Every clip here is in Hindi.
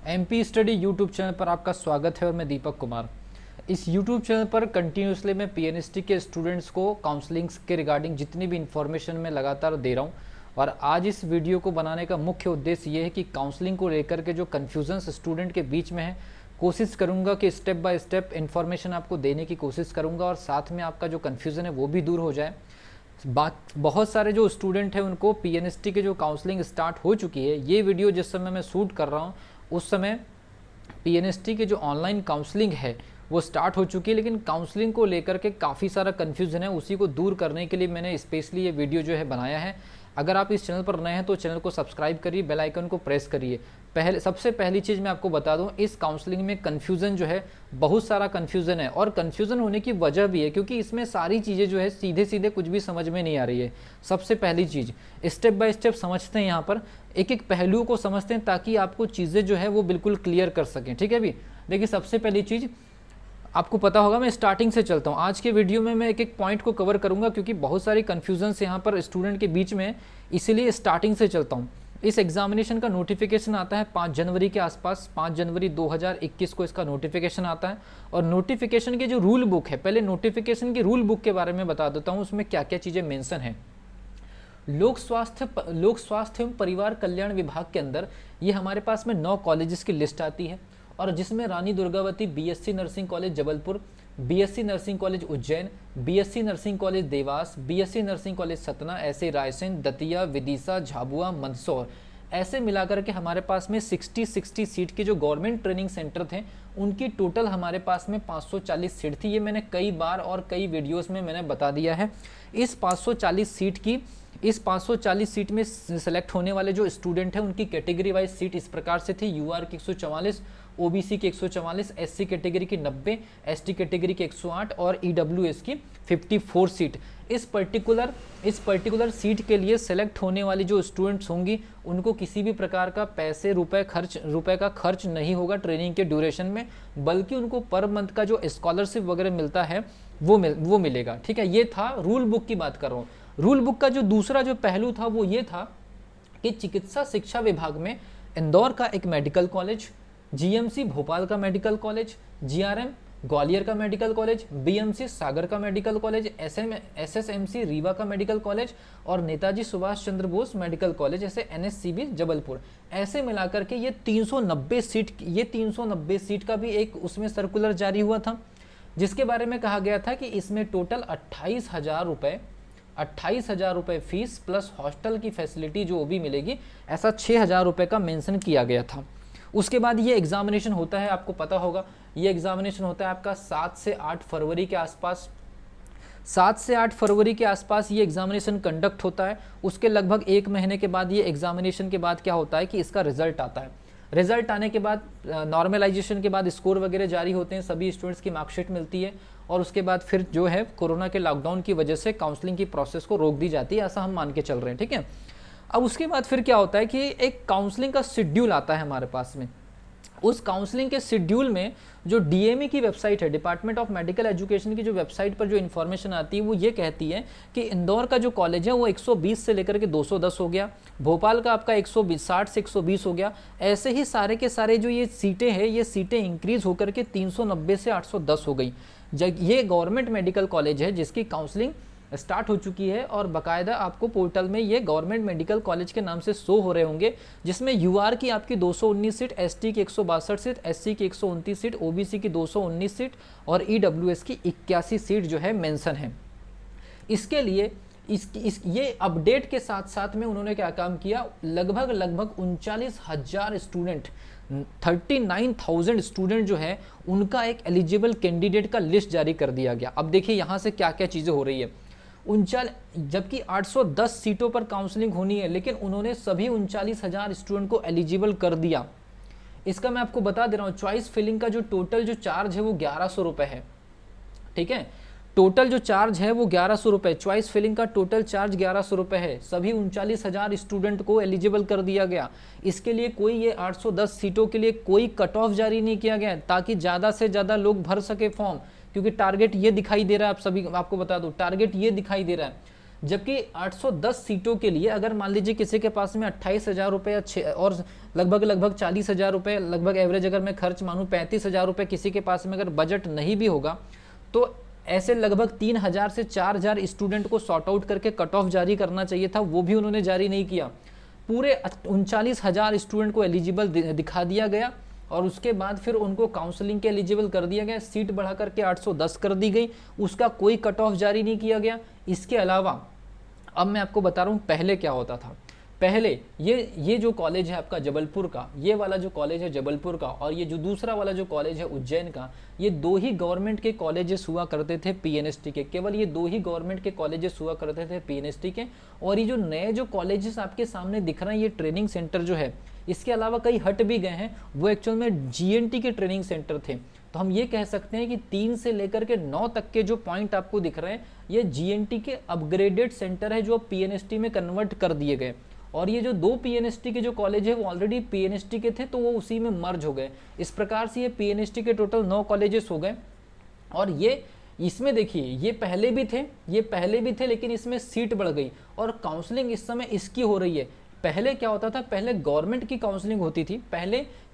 एमपी स्टडी यूट्यूब चैनल पर आपका स्वागत है और मैं दीपक कुमार। इस यूट्यूब चैनल पर कंटिन्यूसली मैं पीएनएसटी के स्टूडेंट्स को काउंसलिंग के रिगार्डिंग जितनी भी इन्फॉर्मेशन मैं लगातार दे रहा हूँ। और आज इस वीडियो को बनाने का मुख्य उद्देश्य ये है कि काउंसलिंग को लेकर के जो कन्फ्यूजन्स स्टूडेंट के बीच में है, कोशिश करूँगा कि स्टेप बाय स्टेप इन्फॉर्मेशन आपको देने की कोशिश करूँगा और साथ में आपका जो कन्फ्यूज़न है वो भी दूर हो जाए। बहुत सारे जो स्टूडेंट हैं उनको पीएनएसटी के जो काउंसलिंग स्टार्ट हो चुकी है। ये वीडियो जिस समय मैं शूट कर रहा हूँ उस समय पीएनएसटी के जो ऑनलाइन काउंसलिंग है वो स्टार्ट हो चुकी है, लेकिन काउंसलिंग को लेकर के काफ़ी सारा कन्फ्यूजन है। उसी को दूर करने के लिए मैंने स्पेशली ये वीडियो जो है बनाया है। अगर आप इस चैनल पर नए हैं तो चैनल को सब्सक्राइब करिए, बेल आइकन को प्रेस करिए। सबसे पहली चीज़ मैं आपको बता दूं, इस काउंसलिंग में कन्फ्यूज़न जो है, बहुत सारा कन्फ्यूज़न है और कन्फ्यूज़न होने की वजह भी है क्योंकि इसमें सारी चीज़ें जो है सीधे सीधे कुछ भी समझ में नहीं आ रही है। सबसे पहली चीज़ स्टेप बाय स्टेप समझते हैं, यहाँ पर एक एक पहलुओं को समझते हैं ताकि आपको चीज़ें जो है वो बिल्कुल क्लियर कर सकें। ठीक है भी, देखिए सबसे पहली चीज़ आपको पता होगा, मैं स्टार्टिंग से चलता हूँ। आज के वीडियो में मैं एक एक पॉइंट को कवर करूँगा क्योंकि बहुत सारी कन्फ्यूजन्स यहाँ पर स्टूडेंट के बीच में, इसीलिए स्टार्टिंग से चलता हूँ। इस एग्जामिनेशन का नोटिफिकेशन आता है 5 जनवरी के आसपास, 5 जनवरी 2021 को इसका नोटिफिकेशन आता है। और नोटिफिकेशन की जो रूल बुक है, पहले नोटिफिकेशन की रूल बुक के बारे में बता देता हूँ, उसमें क्या क्या चीज़ें मेंशन है। लोक स्वास्थ्य एवं परिवार कल्याण विभाग के अंदर ये हमारे पास में 9 कॉलेजेस की लिस्ट आती है और जिसमें Rani Durgavati BSc nursing college Jabalpur, BSc nursing college Ujjain, BSc nursing college Dewas, BSc nursing college Satna, ऐसे रायसेन, दतिया, विदिशा, झाबुआ, मंदसौर, ऐसे मिलाकर के हमारे पास में 60 सीट के जो गवर्नमेंट ट्रेनिंग सेंटर थे उनकी टोटल हमारे पास में 540 सीट थी। ये मैंने कई बार और कई वीडियोस में मैंने बता दिया है। इस 540 सीट में सेलेक्ट होने वाले जो स्टूडेंट हैं उनकी कैटेगरी वाइज सीट इस प्रकार से थी। यूआर की 144, ओबीसी की 144, एससी कैटेगरी की 90, एसटी कैटेगरी की 108 और ईडब्ल्यूएस की 54 सीट। इस पर्टिकुलर सीट के लिए सेलेक्ट होने वाली जो स्टूडेंट्स होंगी उनको किसी भी प्रकार का रुपए का खर्च नहीं होगा ट्रेनिंग के ड्यूरेशन में, बल्कि उनको पर मंथ का जो स्कॉलरशिप वगैरह मिलता है वो मिलेगा। ठीक है, ये था रूल बुक की बात कर रहा हूँ। रूल बुक का जो दूसरा जो पहलू था वो ये था कि चिकित्सा शिक्षा विभाग में इंदौर का एक मेडिकल कॉलेज, जीएमसी भोपाल का मेडिकल कॉलेज, जीआरएम ग्वालियर का मेडिकल कॉलेज, बीएमसी सागर का मेडिकल कॉलेज, एसएसएमसी रीवा का मेडिकल कॉलेज और नेताजी सुभाष चंद्र बोस मेडिकल कॉलेज, ऐसे एनएससीबी जबलपुर, ऐसे मिलाकर के ये 390 सीट का भी एक उसमें सर्कुलर जारी हुआ था, जिसके बारे में कहा गया था कि इसमें टोटल 28,000 रुपये फीस प्लस हॉस्टल की फैसिलिटी जो भी मिलेगी, ऐसा 6,000 रुपये का मेंशन किया गया था। उसके बाद ये एग्जामिनेशन होता है, आपको पता होगा, ये एग्जामिनेशन होता है आपका 7 से 8 फरवरी के आसपास। 7 से 8 फरवरी के आसपास ये एग्जामिनेशन कंडक्ट होता है। उसके लगभग 1 महीने के बाद, ये एग्जामिनेशन के बाद क्या होता है कि इसका रिजल्ट आता है। रिजल्ट आने के बाद नॉर्मलाइजेशन के बाद स्कोर वगैरह जारी होते हैं, सभी स्टूडेंट्स की मार्कशीट मिलती है और उसके बाद फिर जो है कोरोना के लॉकडाउन की वजह से काउंसलिंग की प्रोसेस को रोक दी जाती है, ऐसा हम मान के चल रहे हैं। ठीक है, अब उसके बाद फिर क्या होता है कि एक काउंसलिंग का शेड्यूल आता है हमारे पास में। उस काउंसलिंग के शेड्यूल में जो डीएमई की वेबसाइट है, डिपार्टमेंट ऑफ मेडिकल एजुकेशन की जो वेबसाइट पर जो इन्फॉर्मेशन आती है वो ये कहती है कि इंदौर का जो कॉलेज है वो 120 से लेकर के 210 हो गया, भोपाल का आपका 160 से 120 हो गया। ऐसे ही सारे के सारे जो ये सीटें हैं, ये सीटें इंक्रीज होकर के 390 से 810 हो गई। ये गवर्नमेंट मेडिकल कॉलेज है जिसकी काउंसलिंग स्टार्ट हो चुकी है और बाकायदा आपको पोर्टल में ये गवर्नमेंट मेडिकल कॉलेज के नाम से शो हो रहे होंगे, जिसमें यूआर की आपकी 219 सीट, एसटी की 162 सीट, एससी की 129 सीट, ओबीसी की 219 सीट और ईडब्ल्यूएस की 81 सीट जो है मेंशन है। इसके लिए ये अपडेट के साथ साथ में उन्होंने क्या काम किया, लगभग 39,000 स्टूडेंट, 39,000 स्टूडेंट जो है उनका एक एलिजिबल कैंडिडेट का लिस्ट जारी कर दिया गया। अब देखिए यहाँ से क्या क्या चीज़ें हो रही है। जबकि 810 सीटों पर काउंसलिंग होनी है, लेकिन उन्होंने सभी 39,000 स्टूडेंट को एलिजिबल कर दिया। इसका मैं आपको बता दे रहा हूँ, चॉइस फिलिंग का जो टोटल जो चार्ज है वो 1100 रुपये है। ठीक है, टोटल जो चार्ज है वो 1100 रुपये, चॉइस फिलिंग का टोटल चार्ज 1100 रुपये है। सभी 39,000 स्टूडेंट को एलिजिबल कर दिया गया। इसके लिए कोई ये 810 सीटों के लिए कोई कट ऑफ जारी नहीं किया गया ताकि ज़्यादा से ज़्यादा लोग भर सके फॉर्म, क्योंकि टारगेट ये दिखाई दे रहा है, आप सभी आपको बता दूं टारगेट ये दिखाई दे रहा है जबकि 810 सीटों के लिए अगर मान लीजिए किसी के पास में 28,000 रुपये और लगभग 40,000 रुपये, लगभग एवरेज अगर मैं खर्च मानूँ 35,000 रुपये किसी के पास में अगर बजट नहीं भी होगा, तो ऐसे लगभग 3,000 से 4,000 स्टूडेंट को सॉर्ट आउट करके कट ऑफ जारी करना चाहिए था, वो भी उन्होंने जारी नहीं किया। पूरे 39,000 स्टूडेंट को एलिजिबल दिखा दिया गया और उसके बाद फिर उनको काउंसलिंग के एलिजिबल कर दिया गया, सीट बढ़ा करके 810 कर दी गई, उसका कोई कट ऑफ जारी नहीं किया गया। इसके अलावा अब मैं आपको बता रहा हूँ पहले क्या होता था। पहले ये जो कॉलेज है आपका जबलपुर का, ये वाला जो कॉलेज है जबलपुर का, और ये जो दूसरा वाला जो कॉलेज है उज्जैन का, ये दो ही गवर्नमेंट के कॉलेजेस हुआ करते थे पीएनएसटी के, केवल ये दो ही गवर्नमेंट के कॉलेजेस हुआ करते थे पीएनएसटी के। और ये जो नए जो कॉलेजेस आपके सामने दिख रहे हैं, ये ट्रेनिंग सेंटर जो है, इसके अलावा कई हट भी गए हैं, वो एक्चुअल में जीएनटी के ट्रेनिंग सेंटर थे। तो हम ये कह सकते हैं कि 3 से लेकर के 9 तक के जो पॉइंट आपको दिख रहे हैं, ये जीएनटी के अपग्रेडेड सेंटर है जो पीएनएसटी में कन्वर्ट कर दिए गए। और ये जो 2 पीएनएसटी के जो कॉलेज है वो ऑलरेडी पीएनएसटी के थे, तो वो उसी में मर्ज हो गए। इस प्रकार से ये पीएनएसटी के टोटल 9 कॉलेजेस हो गए। और ये इसमें देखिए ये पहले भी थे लेकिन इसमें सीट बढ़ गई और काउंसलिंग इस समय इसकी हो रही है। पहले क्या होता था, पहले गवर्नमेंट की काउंसलिंग होती थी,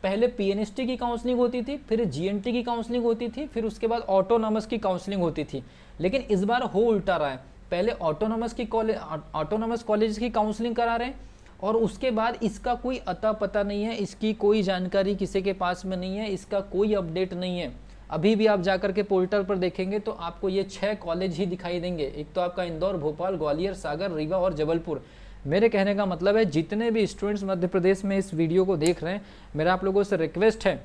पहले पीएनएसटी की काउंसलिंग होती थी, फिर जीएनटी की काउंसलिंग होती थी, फिर उसके बाद ऑटोनॉमस की काउंसलिंग होती थी। लेकिन इस बार हो उल्टा रहा है, पहले ऑटोनॉमस कॉलेज की काउंसलिंग करा रहे हैं और उसके बाद इसका कोई अता पता नहीं है, इसकी कोई जानकारी किसी के पास में नहीं है, इसका कोई अपडेट नहीं है। अभी भी आप जाकर के पोर्टल पर देखेंगे तो आपको ये 6 कॉलेज ही दिखाई देंगे। एक तो आपका इंदौर, भोपाल, ग्वालियर, सागर, रीवा और जबलपुर। मेरे कहने का मतलब है जितने भी स्टूडेंट्स मध्य प्रदेश में इस वीडियो को देख रहे हैं, मेरा आप लोगों से रिक्वेस्ट है,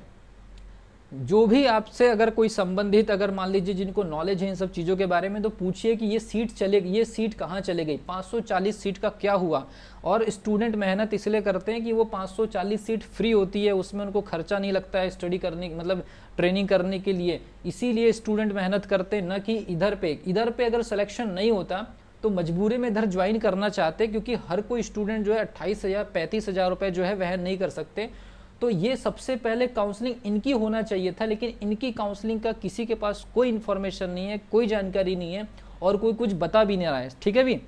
जो भी आपसे अगर कोई संबंधित, अगर मान लीजिए जिनको नॉलेज है इन सब चीज़ों के बारे में, तो पूछिए कि ये सीट कहाँ चले गई, 540 सीट का क्या हुआ। और स्टूडेंट मेहनत इसलिए करते हैं कि वो 540 सीट फ्री होती है, उसमें उनको खर्चा नहीं लगता है स्टडी करने, मतलब ट्रेनिंग करने के लिए, इसीलिए स्टूडेंट मेहनत करते हैं, न कि इधर पे अगर सिलेक्शन नहीं होता तो मजबूरी में इधर ज्वाइन करना चाहते, क्योंकि हर कोई स्टूडेंट जो है 28,000 35,000 रुपये जो है वह नहीं कर सकते। तो ये सबसे पहले काउंसलिंग इनकी होना चाहिए था, लेकिन इनकी काउंसलिंग का किसी के पास कोई इन्फॉर्मेशन नहीं है, कोई जानकारी नहीं है और कोई कुछ बता भी नहीं रहा है। ठीक है भी।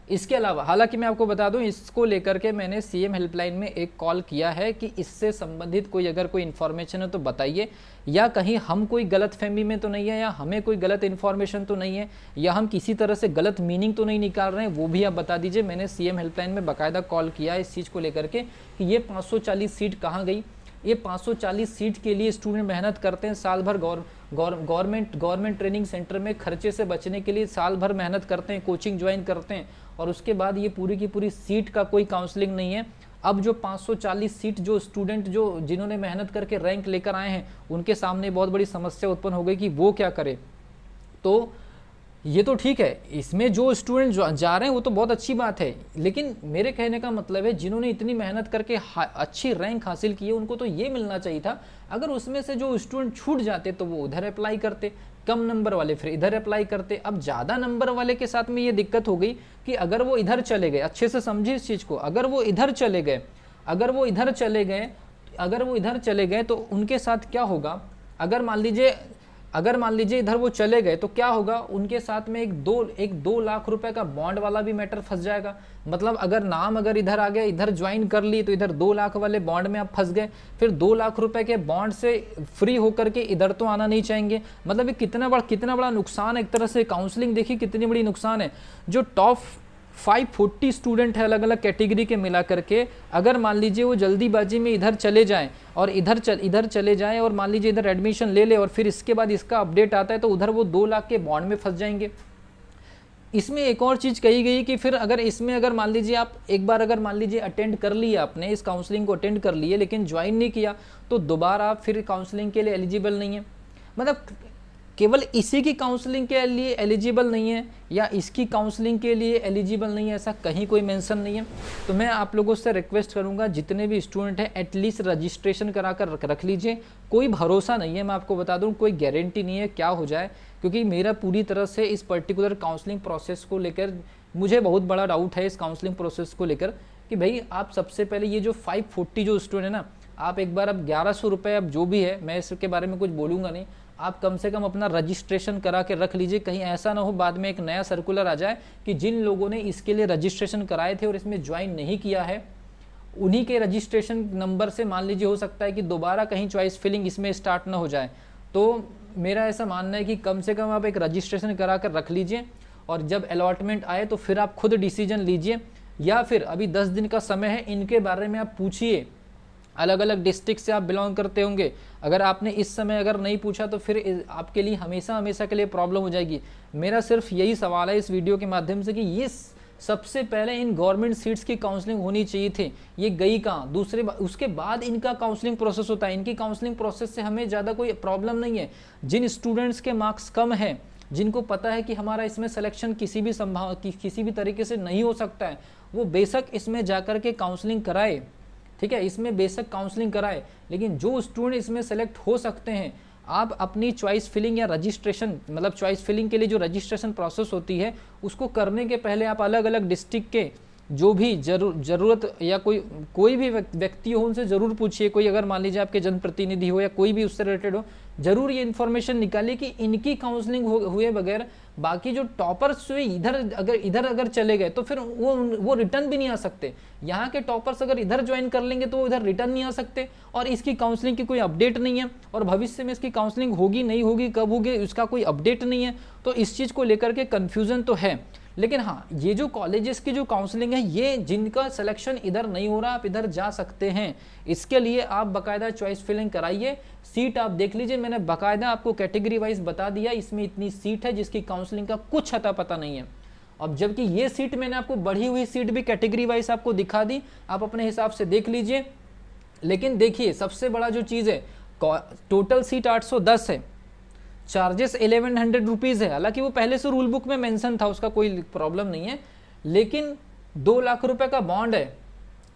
इसके अलावा हालांकि मैं आपको बता दूं, इसको लेकर के मैंने सीएम हेल्पलाइन में एक कॉल किया है कि इससे संबंधित कोई अगर कोई इन्फॉर्मेशन है तो बताइए, या कहीं हम कोई गलत फहमी में तो नहीं है, या हमें कोई गलत इन्फॉर्मेशन तो नहीं है, या हम किसी तरह से गलत मीनिंग तो नहीं निकाल रहे हैं, वो भी आप बता दीजिए। मैंने सीएम हेल्पलाइन में बाकायदा कॉल किया है इस चीज़ को लेकर के कि ये 540 सीट कहाँ गई। ये 540 सीट के लिए स्टूडेंट मेहनत करते हैं, साल भर गवर्नमेंट ट्रेनिंग सेंटर में खर्चे से बचने के लिए साल भर मेहनत करते हैं, कोचिंग ज्वाइन करते हैं, और उसके बाद ये पूरी की पूरी सीट का कोई काउंसलिंग नहीं है। अब जो 540 सीट जो स्टूडेंट जो जिन्होंने मेहनत करके रैंक लेकर आए हैं, उनके सामने बहुत बड़ी समस्या उत्पन्न हो गई कि वो क्या करे। तो ये तो ठीक है, इसमें जो स्टूडेंट जा रहे हैं वो तो बहुत अच्छी बात है, लेकिन मेरे कहने का मतलब है जिन्होंने इतनी मेहनत करके अच्छी रैंक हासिल की है, उनको तो ये मिलना चाहिए था। अगर उसमें से जो स्टूडेंट छूट जाते तो वो उधर अप्लाई करते, कम नंबर वाले फिर इधर अप्लाई करते। अब ज़्यादा नंबर वाले के साथ में ये दिक्कत हो गई कि अगर वो इधर चले गए, अच्छे से समझिए इस चीज़ को, अगर वो इधर चले गए तो उनके साथ क्या होगा। अगर मान लीजिए इधर वो चले गए तो क्या होगा, उनके साथ में एक 2 लाख रुपए का बॉन्ड वाला भी मैटर फंस जाएगा। मतलब अगर इधर आ गया, इधर ज्वाइन कर ली, तो इधर 2 लाख वाले बॉन्ड में आप फंस गए, फिर 2 लाख रुपए के बॉन्ड से फ्री होकर के इधर तो आना नहीं चाहेंगे। मतलब ये कितना बड़ा नुकसान है एक तरह से। काउंसलिंग देखिए कितनी बड़ी नुकसान है। जो टॉप 540 स्टूडेंट है अलग अलग कैटेगरी के मिला करके, अगर मान लीजिए वो जल्दीबाजी में इधर चले जाएं और इधर चले जाएं और मान लीजिए इधर एडमिशन ले ले और फिर इसके बाद इसका अपडेट आता है तो उधर वो 2 लाख के बॉन्ड में फंस जाएंगे। इसमें एक और चीज़ कही गई कि फिर अगर मान लीजिए आप एक बार अटेंड कर लिया, आपने इस काउंसलिंग को अटेंड कर लिए लेकिन ज्वाइन नहीं किया, तो दोबारा आप फिर काउंसलिंग के लिए एलिजिबल नहीं है। मतलब केवल इसी की काउंसलिंग के लिए एलिजिबल नहीं है या इसकी काउंसलिंग के लिए एलिजिबल नहीं है, ऐसा कहीं कोई मेंशन नहीं है। तो मैं आप लोगों से रिक्वेस्ट करूंगा, जितने भी स्टूडेंट हैं एटलीस्ट रजिस्ट्रेशन करा कर रख लीजिए। कोई भरोसा नहीं है, मैं आपको बता दूं, कोई गारंटी नहीं है क्या हो जाए, क्योंकि मेरा पूरी तरह से इस पर्टिकुलर काउंसलिंग प्रोसेस को लेकर मुझे बहुत बड़ा डाउट है। इस काउंसलिंग प्रोसेस को लेकर कि भाई आप सबसे पहले ये जो 540 जो स्टूडेंट है ना, आप एक बार अब 1100 रुपये, अब जो भी है मैं इसके बारे में कुछ बोलूँगा नहीं, आप कम से कम अपना रजिस्ट्रेशन करा के रख लीजिए, कहीं ऐसा ना हो बाद में एक नया सर्कुलर आ जाए कि जिन लोगों ने इसके लिए रजिस्ट्रेशन कराए थे और इसमें ज्वाइन नहीं किया है, उन्हीं के रजिस्ट्रेशन नंबर से मान लीजिए हो सकता है कि दोबारा कहीं चॉइस फिलिंग इसमें स्टार्ट ना हो जाए। तो मेरा ऐसा मानना है कि कम से कम आप एक रजिस्ट्रेशन करा कर रख लीजिए, और जब अलॉटमेंट आए तो फिर आप खुद डिसीजन लीजिए, या फिर अभी 10 दिन का समय है, इनके बारे में आप पूछिए। अलग अलग डिस्ट्रिक्ट से आप बिलोंग करते होंगे, अगर आपने इस समय अगर नहीं पूछा तो फिर आपके लिए हमेशा हमेशा के लिए प्रॉब्लम हो जाएगी। मेरा सिर्फ यही सवाल है इस वीडियो के माध्यम से कि ये सबसे पहले इन गवर्नमेंट सीट्स की काउंसलिंग होनी चाहिए थी, ये गई कहाँ? दूसरे उसके बाद इनका काउंसलिंग प्रोसेस होता है। इनकी काउंसलिंग प्रोसेस से हमें ज़्यादा कोई प्रॉब्लम नहीं है। जिन स्टूडेंट्स के मार्क्स कम हैं, जिनको पता है कि हमारा इसमें सिलेक्शन किसी भी तरीके से नहीं हो सकता है, वो बेशक इसमें जाकर के काउंसलिंग कराए, ठीक है, इसमें बेशक काउंसलिंग कराए। लेकिन जो स्टूडेंट इसमें सेलेक्ट हो सकते हैं, आप अपनी चॉइस फिलिंग या रजिस्ट्रेशन, मतलब चॉइस फिलिंग के लिए जो रजिस्ट्रेशन प्रोसेस होती है, उसको करने के पहले आप अलग अलग डिस्ट्रिक्ट के जो भी जरूरत या कोई भी व्यक्ति हो, उनसे ज़रूर पूछिए। कोई अगर मान लीजिए आपके जनप्रतिनिधि हो या कोई भी उससे रिलेटेड हो, ज़रूर ये इन्फॉर्मेशन निकालिए कि इनकी काउंसलिंग हुए बगैर बाकी जो टॉपर्स हुए इधर अगर चले गए तो फिर वो रिटर्न भी नहीं आ सकते। यहाँ के टॉपर्स अगर इधर ज्वाइन कर लेंगे तो वो इधर रिटर्न नहीं आ सकते, और इसकी काउंसलिंग की कोई अपडेट नहीं है, और भविष्य में इसकी काउंसलिंग होगी नहीं होगी, कब होगी, इसका कोई अपडेट नहीं है। तो इस चीज़ को लेकर के कन्फ्यूज़न तो है। लेकिन हाँ, ये जो कॉलेजेस की जो काउंसलिंग है, ये जिनका सिलेक्शन इधर नहीं हो रहा, आप इधर जा सकते हैं। इसके लिए आप बाकायदा चॉइस फिलिंग कराइए। सीट आप देख लीजिए, मैंने बाकायदा आपको कैटेगरी वाइज बता दिया, इसमें इतनी सीट है जिसकी काउंसलिंग का कुछ अता पता नहीं है। अब जबकि ये सीट मैंने आपको बढ़ी हुई सीट भी कैटेगरी वाइज आपको दिखा दी, आप अपने हिसाब से देख लीजिए। लेकिन देखिए, सबसे बड़ा जो चीज़ है, टोटल सीट 810 है, चार्जेस 1100 रुपीज़ है। हालांकि वो पहले से रूल बुक में मेंशन था, उसका कोई प्रॉब्लम नहीं है, लेकिन 2 लाख रुपए का बॉन्ड है,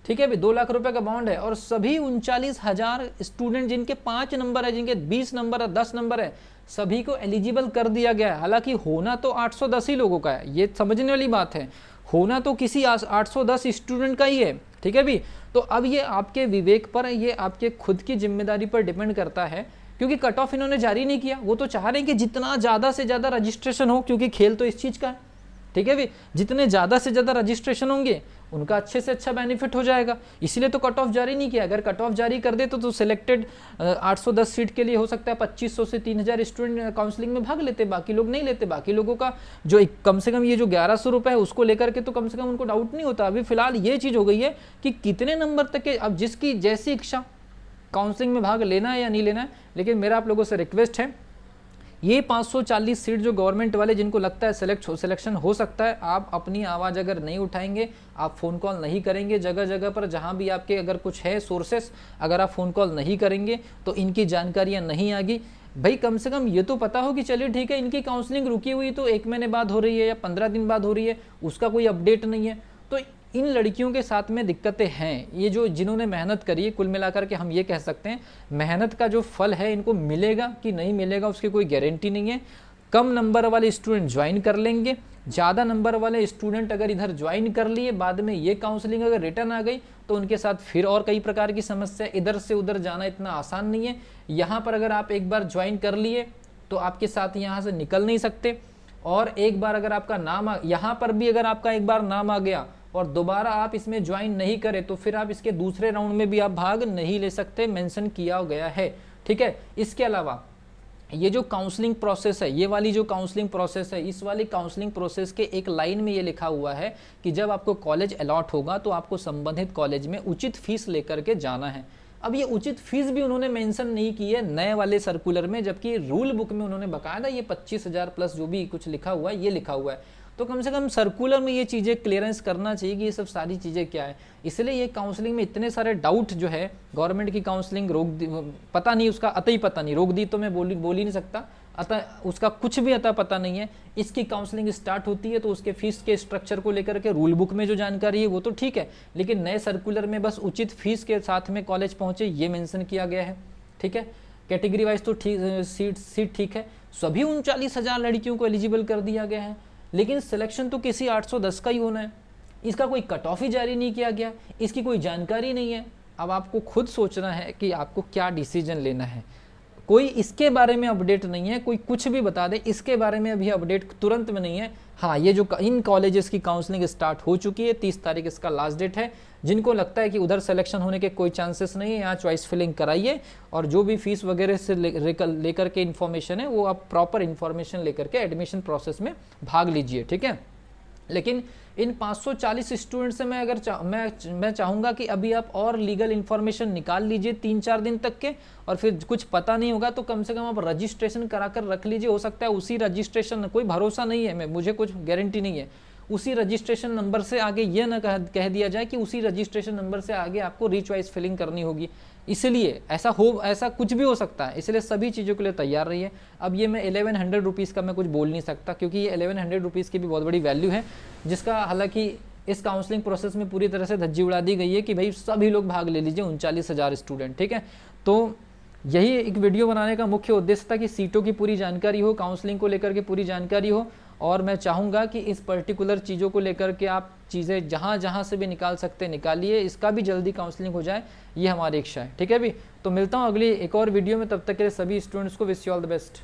ठीक है भी, 2 लाख रुपए का बॉन्ड है। और सभी 39,000 स्टूडेंट जिनके 5 नंबर है, जिनके 20 नंबर है, 10 नंबर है, सभी को एलिजिबल कर दिया गया है। हालांकि होना तो 810 ही लोगों का है, ये समझने वाली बात है, होना तो किसी 810 स्टूडेंट का ही है, ठीक है भी। तो अब ये आपके विवेक पर, ये आपके खुद की जिम्मेदारी पर डिपेंड करता है, क्योंकि कट ऑफ इन्होंने जारी नहीं किया। वो तो चाह रहे हैं कि जितना ज़्यादा से ज़्यादा रजिस्ट्रेशन हो, क्योंकि खेल तो इस चीज़ का है, ठीक है भी। जितने ज़्यादा से ज़्यादा रजिस्ट्रेशन होंगे, उनका अच्छे से अच्छा बेनिफिट हो जाएगा, इसलिए तो कट ऑफ जारी नहीं किया। अगर कट ऑफ जारी कर दे तो सिलेक्टेड 810 सीट के लिए हो सकता है 2500 से 3000 स्टूडेंट काउंसलिंग में भाग लेते, बाकी लोग नहीं लेते। बाकी लोगों का जो कम से कम ये जो 1100 रुपये है, उसको लेकर के तो कम से कम उनको डाउट नहीं होता। अभी फिलहाल ये चीज़ हो गई है कि कितने नंबर तक के, अब जिसकी जैसी इच्छा काउंसलिंग में भाग लेना है या नहीं लेना है। लेकिन मेरा आप लोगों से रिक्वेस्ट है, ये 540 सीट जो गवर्नमेंट वाले जिनको लगता है सिलेक्शन हो सकता है, आप अपनी आवाज़ अगर नहीं उठाएंगे, आप फ़ोन कॉल नहीं करेंगे जगह जगह पर, जहाँ भी आपके अगर कुछ है सोर्सेस, अगर आप फ़ोन कॉल नहीं करेंगे तो इनकी जानकारियाँ नहीं आएगी। भाई कम से कम ये तो पता हो कि चलिए ठीक है, इनकी काउंसलिंग रुकी हुई तो 1 महीने बाद हो रही है या 15 दिन बाद हो रही है, उसका कोई अपडेट नहीं है। तो इन लड़कियों के साथ में दिक्कतें हैं। ये जो जिन्होंने मेहनत करी है, कुल मिलाकर के हम ये कह सकते हैं, मेहनत का जो फल है इनको मिलेगा कि नहीं मिलेगा उसकी कोई गारंटी नहीं है। कम नंबर वाले स्टूडेंट ज्वाइन कर लेंगे, ज़्यादा नंबर वाले स्टूडेंट अगर इधर ज्वाइन कर लिए, बाद में ये काउंसलिंग अगर रिटर्न आ गई तो उनके साथ फिर और कई प्रकार की समस्या। इधर से उधर जाना इतना आसान नहीं है। यहाँ पर अगर आप एक बार ज्वाइन कर लिए तो आपके साथ यहाँ से निकल नहीं सकते, और एक बार अगर आपका नाम यहाँ पर भी अगर आपका एक बार नाम आ गया और दोबारा आप इसमें ज्वाइन नहीं करें तो फिर आप इसके दूसरे राउंड में भी आप भाग नहीं ले सकते, मेंशन किया गया है, ठीक है। इसके अलावा ये जो काउंसलिंग प्रोसेस है, ये वाली जो काउंसलिंग प्रोसेस है, इस वाली काउंसलिंग प्रोसेस के एक लाइन में ये लिखा हुआ है कि जब आपको कॉलेज अलॉट होगा तो आपको संबंधित कॉलेज में उचित फीस लेकर के जाना है। अब ये उचित फीस भी उन्होंने मेंशन नहीं की है नए वाले सर्कुलर में, जबकि रूल बुक में उन्होंने बकायदा ये 25,000 प्लस जो भी कुछ लिखा हुआ है ये लिखा हुआ है। तो कम से कम सर्कुलर में ये चीज़ें क्लियरेंस करना चाहिए कि ये सब सारी चीज़ें क्या है। इसलिए ये काउंसलिंग में इतने सारे डाउट जो है, गवर्नमेंट की काउंसलिंग रोक दी, पता नहीं उसका अतः ही पता नहीं, रोक दी तो मैं बोल ही नहीं सकता, अतः उसका कुछ भी अतः पता नहीं है। इसकी काउंसलिंग स्टार्ट होती है तो उसके फीस के स्ट्रक्चर को लेकर के रूल बुक में जो जानकारी है वो तो ठीक है, लेकिन नए सर्कुलर में बस उचित फीस के साथ में कॉलेज पहुँचे ये मेंशन किया गया है, ठीक है। कैटेगरी वाइज तो ठीक, सीट ठीक है, सभी 39,000 लड़कियों को एलिजिबल कर दिया गया है, लेकिन सिलेक्शन तो किसी 810 का ही होना है। इसका कोई कट ऑफ ही जारी नहीं किया गया, इसकी कोई जानकारी नहीं है। अब आपको खुद सोचना है कि आपको क्या डिसीजन लेना है। कोई इसके बारे में अपडेट नहीं है, कोई कुछ भी बता दे इसके बारे में अभी अपडेट तुरंत में नहीं है। हाँ, ये जो इन कॉलेजेस की काउंसलिंग स्टार्ट हो चुकी है, 30 तारीख इसका लास्ट डेट है। जिनको लगता है कि उधर सिलेक्शन होने के कोई चांसेस नहीं है, यहाँ चॉइस फिलिंग कराइए और जो भी फीस वगैरह से लेकर के इन्फॉर्मेशन है वो आप प्रॉपर इन्फॉर्मेशन लेकर के एडमिशन प्रोसेस में भाग लीजिए, ठीक है। लेकिन इन 540 स्टूडेंट से मैं चाहूँगा कि अभी आप और लीगल इन्फॉर्मेशन निकाल लीजिए 3-4 दिन तक के, और फिर कुछ पता नहीं होगा तो कम से कम आप रजिस्ट्रेशन करा कर रख लीजिए। हो सकता है उसी रजिस्ट्रेशन, कोई भरोसा नहीं है, मुझे कुछ गारंटी नहीं है, उसी रजिस्ट्रेशन नंबर से आगे ये ना कह दिया जाए कि उसी रजिस्ट्रेशन नंबर से आगे आपको रीचॉइस फिलिंग करनी होगी। इसलिए ऐसा कुछ भी हो सकता है, इसलिए सभी चीज़ों के लिए तैयार रहिए। अब ये मैं 1100 रुपीज़ का मैं कुछ बोल नहीं सकता, क्योंकि ये 1100 रुपीज़ की भी बहुत बड़ी वैल्यू है, जिसका हालांकि इस काउंसलिंग प्रोसेस में पूरी तरह से धज्जी उड़ा दी गई है कि भाई सभी लोग भाग ले लीजिए, 39,000 स्टूडेंट, ठीक है। तो यही एक वीडियो बनाने का मुख्य उद्देश्य था कि सीटों की पूरी जानकारी हो, काउंसलिंग को लेकर के पूरी जानकारी हो, और मैं चाहूँगा कि इस पर्टिकुलर चीज़ों को लेकर के आप चीज़ें जहाँ से भी निकाल सकते निकालिए, इसका भी जल्दी काउंसलिंग हो जाए, ये हमारी इच्छा है, ठीक है। भी तो मिलता हूँ अगली एक और वीडियो में, तब तक के लिए सभी स्टूडेंट्स को wish you all the best.